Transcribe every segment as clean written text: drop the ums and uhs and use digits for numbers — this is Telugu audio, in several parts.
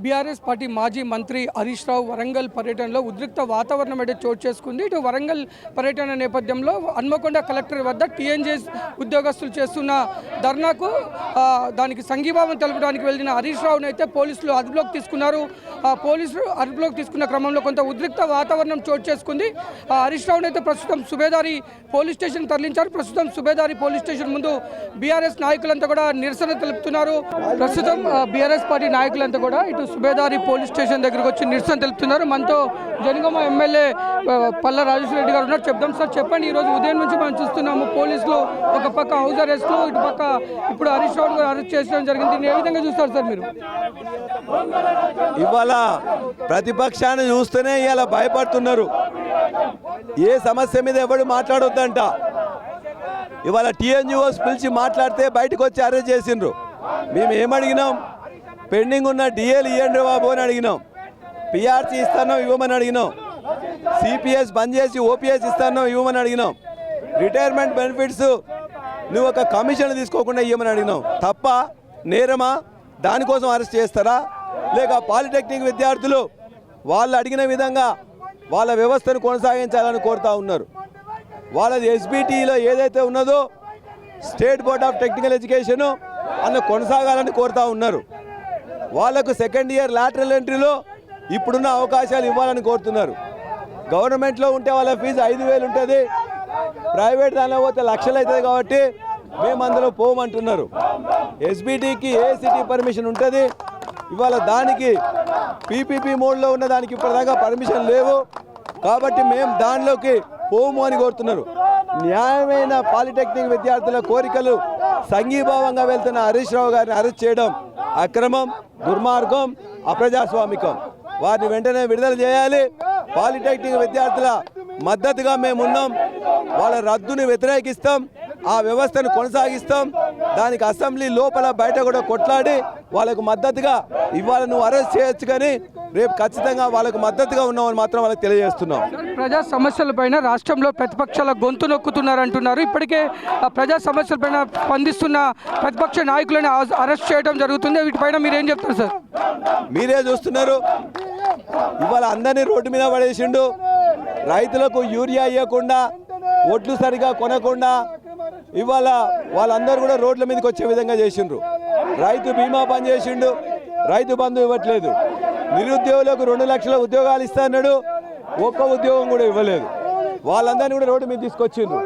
బీఆర్ఎస్ పార్టీ మాజీ మంత్రి హరీష్ రావు వరంగల్ పర్యటనలో ఉద్రిక్త వాతావరణం అయితే చోటు చేసుకుంది. ఇటు వరంగల్ పర్యటన నేపథ్యంలో హన్మకొండ కలెక్టర్ వద్ద టీఎన్జేఎస్ ఉద్యోగస్తులు చేస్తున్న ధర్నాకు దానికి సంఘీభావం తెలపడానికి వెళ్ళిన హరీష్ రావును అయితే పోలీసులు అదుపులోకి తీసుకున్నారు. పోలీసులు అదుపులోకి తీసుకున్న క్రమంలో కొంత ఉద్రిక్త వాతావరణం చోటు చేసుకుంది. హరీష్ రావును అయితే ప్రస్తుతం సుబేదారి పోలీస్ స్టేషన్ తరలించారు. ప్రస్తుతం సుబేదారి పోలీస్ స్టేషన్ ముందు బీఆర్ఎస్ నాయకులంతా కూడా నిరసన తెలుపుతున్నారు. ప్రస్తుతం బీఆర్ఎస్ పార్టీ నాయకులంతా కూడా ఇటు సుబేదారి పోలీస్ స్టేషన్ దగ్గరకు వచ్చి నిరసన తెలుపుతున్నారు. మనతో జనగామ ఎమ్మెల్యే పల్లా రాజేశ్వర రెడ్డి గారు ఉన్నారు. చెప్దాం సార్, చెప్పండి. ఈరోజు ఉదయం నుంచి మనం చూస్తున్నాము పోలీసులు ఒక పక్క హౌస్ అరెస్ట్లు, ఇటు పక్క ఇప్పుడు హరీష్ రావు గారు అరెస్ట్ చేయడం జరిగింది. దీన్ని ఏ విధంగా చూస్తారు సార్ మీరు? ఇవాళ ప్రతిపక్షాన్ని చూస్తేనే ఇవాళ భయపడుతున్నారు. ఏ సమస్య మీద ఎవరు మాట్లాడొద్దంట. ఇవాళ టీఎన్జిఓస్ పిలిచి మాట్లాడితే బయటకు వచ్చి అరెస్ట్ చేసిండ్రు. మేము ఏమడిగినాం? పెండింగ్ ఉన్న డిఏలు ఇవ్వండి బాబు అని అడిగినాం. పిఆర్సీ ఇస్తానో ఇవ్వమని అడిగినాం. సిపిఎస్ బంద్ చేసి ఓపీఎస్ ఇస్తానో ఇవ్వమని అడిగినాం. రిటైర్మెంట్ బెనిఫిట్స్ నువ్వు ఒక కమిషన్ తీసుకోకుండా ఇవ్వమని అడిగినాం. తప్ప నేరమా? దానికోసం అరెస్ట్ చేస్తారా? లేక పాలిటెక్నిక్ విద్యార్థులు వాళ్ళు అడిగిన విధంగా వాళ్ళ వ్యవస్థను కొనసాగించాలని కోరుతూ ఉన్నారు. వాళ్ళది ఎస్బిటిలో ఏదైతే ఉన్నదో state board of technical education అన్న కొనసాగాలని కోరుతూ ఉన్నారు. వాళ్లకు సెకండ్ ఇయర్ లాటరల్ ఎంట్రీలో ఇప్పుడున్న అవకాశాలు ఇవ్వాలని కోరుతున్నారు. గవర్నమెంట్లో ఉంటే వాళ్ళ ఫీజు 5,000 ఉంటుంది, ప్రైవేట్ దానిలో పోతే లక్షలు అవుతుంది. కాబట్టి మేము అందులో పోమంటున్నారు. ఎస్బిటికి ఏఐసిటి పర్మిషన్ ఉంటుంది. ఇవాళ దానికి పీపీపీ మోడ్లో ఉన్న దానికి ఇప్పటిదాకా పర్మిషన్ లేవు. కాబట్టి మేము దానిలోకి పోము అని కోరుతున్నారు. న్యాయమైన పాలిటెక్నిక్ విద్యార్థుల కోరికలు సంఘీభావంగా వెళ్తున్న హరీష్ రావు గారిని అరెస్ట్ చేయడం అక్రమం, దుర్మార్గం, అప్రజాస్వామికం. వారిని వెంటనే విడుదల చేయాలి. పాలిటెక్నిక్ విద్యార్థుల మద్దతుగా మేమున్నాం. వాళ్ళ రద్దుని వ్యతిరేకిస్తాం. ఆ వ్యవస్థను కొనసాగిస్తాం. దానికి అసెంబ్లీ లోపల బయట కూడా కొట్లాడి వాళ్ళకు మద్దతుగా ఇవాళ నువ్వు అరెస్ట్ చేయొచ్చు, కానీ రేపు ఖచ్చితంగా వాళ్ళకు మద్దతుగా ఉన్నామని మాత్రం వాళ్ళకి తెలియజేస్తున్నాం. ప్రజా సమస్యలపైన రాష్ట్రంలో ప్రతిపక్షాల గొంతు నొక్కుతున్నారంటున్నారు. ఇప్పటికే ప్రజా సమస్యలపైన స్పందిస్తున్న ప్రతిపక్ష నాయకులను అరెస్ట్ చేయడం జరుగుతుంది. వీటిపైన మీరేం చెప్తారు సార్? మీరే చూస్తున్నారు. ఇవాళ అందరినీ రోడ్డు మీద పడేసిండు. రైతులకు యూరియా ఇవ్వకుండా, ఒడ్లు సరిగా కొనకుండా ఇవాళ వాళ్ళందరూ కూడా రోడ్ల మీదకి వచ్చే విధంగా చేసిండ్రు. రైతు బీమా బంద్ చేసిండు. రైతు బంధు ఇవ్వట్లేదు. నిరుద్యోగులకు 2 లక్షల ఉద్యోగాలు ఇస్తాడు. ఒక్క ఉద్యోగం కూడా ఇవ్వలేదు. వాళ్ళందరినీ కూడా రోడ్డు మీద తీసుకొచ్చిండ్రు.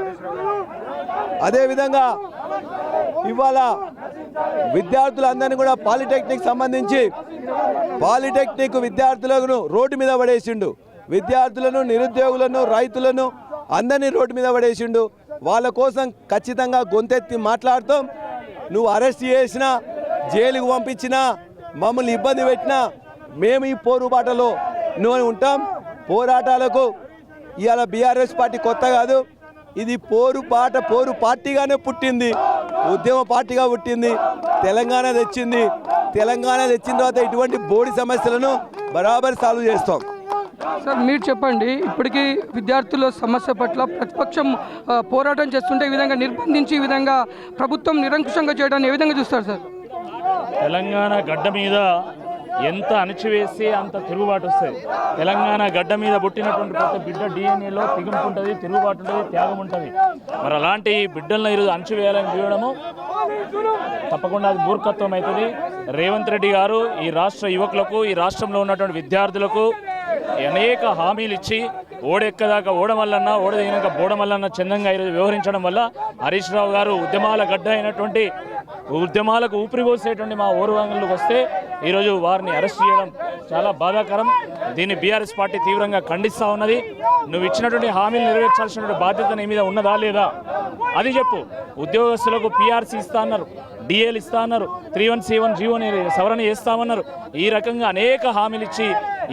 అదేవిధంగా ఇవాళ విద్యార్థులందరినీ కూడా పాలిటెక్నిక్ సంబంధించి పాలిటెక్నిక్ విద్యార్థులను రోడ్డు మీద పడేసిండు. విద్యార్థులను, నిరుద్యోగులను, రైతులను అందరినీ రోడ్డు మీద పడేసిండు. వాళ్ళ కోసం ఖచ్చితంగా గొంతెత్తి మాట్లాడతాం. నువ్వు అరెస్ట్ చేసినా, జైలుకు పంపించినా, మమ్మల్ని ఇబ్బంది పెట్టినా మేము ఈ పోరుబాటలో నువ్వు ఉంటాం. పోరాటాలకు ఇవాళ బీఆర్ఎస్ పార్టీ కొత్త కాదు. ఇది పోరు పార్టీగానే పుట్టింది. ఉద్యమ పార్టీగా పుట్టింది. తెలంగాణ తెచ్చింది. తెలంగాణ తెచ్చిన తర్వాత ఇటువంటి బోడి సమస్యలను బరాబర్ సాల్వ్ చేస్తాం. సార్ మీరు చెప్పండి, ఇప్పటికీ విద్యార్థుల సమస్య పట్ల ప్రతిపక్షం పోరాటం చేస్తుంటే ఈ విధంగా నిర్బంధించి ఈ విధంగా ప్రభుత్వం నిరంకుశంగా చేయడాన్ని ఏ విధంగా చూస్తారు సార్? తెలంగాణ గడ్డ మీద ఎంత అణచివేసి అంత తిరుగుబాటు వస్తుంది. తెలంగాణ గడ్డ మీద పుట్టినటువంటి ప్రతి బిడ్డ డిఎన్ఏలో తిగుంపు ఉంటుంది, తిరుగుబాటు ఉంటుంది, త్యాగం ఉంటుంది. మరి అలాంటి బిడ్డలను ఈరోజు అణచివేయాలని చూడడము తప్పకుండా అది మూర్ఖత్వం అవుతుంది. రేవంత్ రెడ్డి గారు ఈ రాష్ట్ర యువకులకు, ఈ రాష్ట్రంలో ఉన్నటువంటి విద్యార్థులకు అనేక హామీలు ఇచ్చి ఓడెక్కదాకా ఓడమల్లన్నా, ఓడదిగినాక బోడమల్లన్న చందంగా ఈరోజు వ్యవహరించడం వల్ల హరీష్ రావు గారు ఉద్యమాల గడ్డ అయినటువంటి ఉద్యమాలకు ఊపిరిపోసేటువంటి మా ఓరువాంగల్లోకి వస్తే ఈరోజు వారిని అరెస్ట్ చేయడం చాలా బాధాకరం. దీన్ని బీఆర్ఎస్ పార్టీ తీవ్రంగా ఖండిస్తూ ఉన్నది. నువ్వు ఇచ్చినటువంటి హామీలు నెరవేర్చాల్సినటువంటి బాధ్యత నీ మీద ఉన్నదా లేదా అది చెప్పు. ఉద్యోగస్తులకు పీఆర్సీ ఇస్తా అన్నారు, డిఏలు ఇస్తా అన్నారు, 31C1 జీవోని సవరణ చేస్తామన్నారు. ఈ రకంగా అనేక హామీలు ఇచ్చి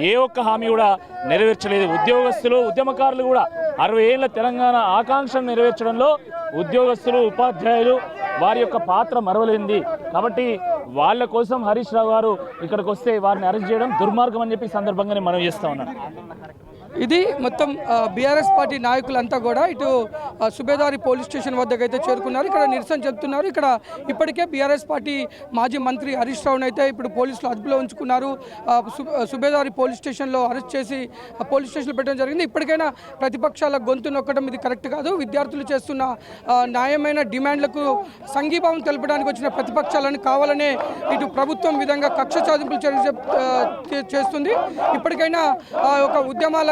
ఏ ఒక్క హామీ కూడా నెరవేర్చలేదు. ఉద్యోగస్తులు, ఉద్యమకారులు కూడా 60 ఏళ్ల తెలంగాణ ఆకాంక్షను నెరవేర్చడంలో ఉద్యోగస్తులు, ఉపాధ్యాయులు వారి యొక్క పాత్ర మరవలేంది. కాబట్టి వాళ్ళ కోసం హరీష్ రావు గారు ఇక్కడికి వస్తే వారిని అరెస్ట్ చేయడం దుర్మార్గం అని చెప్పి సందర్భంగానే మనం చేస్తా ఉన్నాను. ఇది మొత్తం బీఆర్ఎస్ పార్టీ నాయకులంతా కూడా ఇటు సుబేదారి పోలీస్ స్టేషన్ వద్దకు అయితే చేరుకున్నారు. ఇక్కడ నిరసన చెప్తున్నారు. ఇక్కడ ఇప్పటికే బీఆర్ఎస్ పార్టీ మాజీ మంత్రి హరీష్ రావును అయితే ఇప్పుడు పోలీసులు అదుపులో ఉంచుకున్నారు. సుబేదారి పోలీస్ స్టేషన్లో అరెస్ట్ చేసి పోలీస్ స్టేషన్లో పెట్టడం జరిగింది. ఇప్పటికైనా ప్రతిపక్షాల గొంతు నొక్కడం ఇది కరెక్ట్ కాదు. విద్యార్థులు చేస్తున్న న్యాయమైన డిమాండ్లకు సంఘీభావం తెలపడానికి వచ్చిన ప్రతిపక్షాలను కావాలనే ఇటు ప్రభుత్వం విధంగా కక్ష సాధింపులు చేస్తుంది. ఇప్పటికైనా ఒక ఉద్యమాల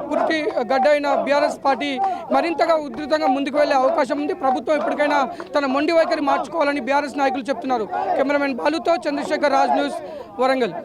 పురిటి గడ్డ అయిన బీఆర్ఎస్ పార్టీ మరింతగా ఉధృతంగా ముందుకు వెళ్లే అవకాశం ఉంది. ప్రభుత్వం ఇప్పటికైనా తన మొండి వైఖరి మార్చుకోవాలని బీఆర్ఎస్ నాయకులు చెప్తున్నారు. కెమెరామెన్ బాలుతో చంద్రశేఖర్, రాజ్ న్యూస్, వరంగల్.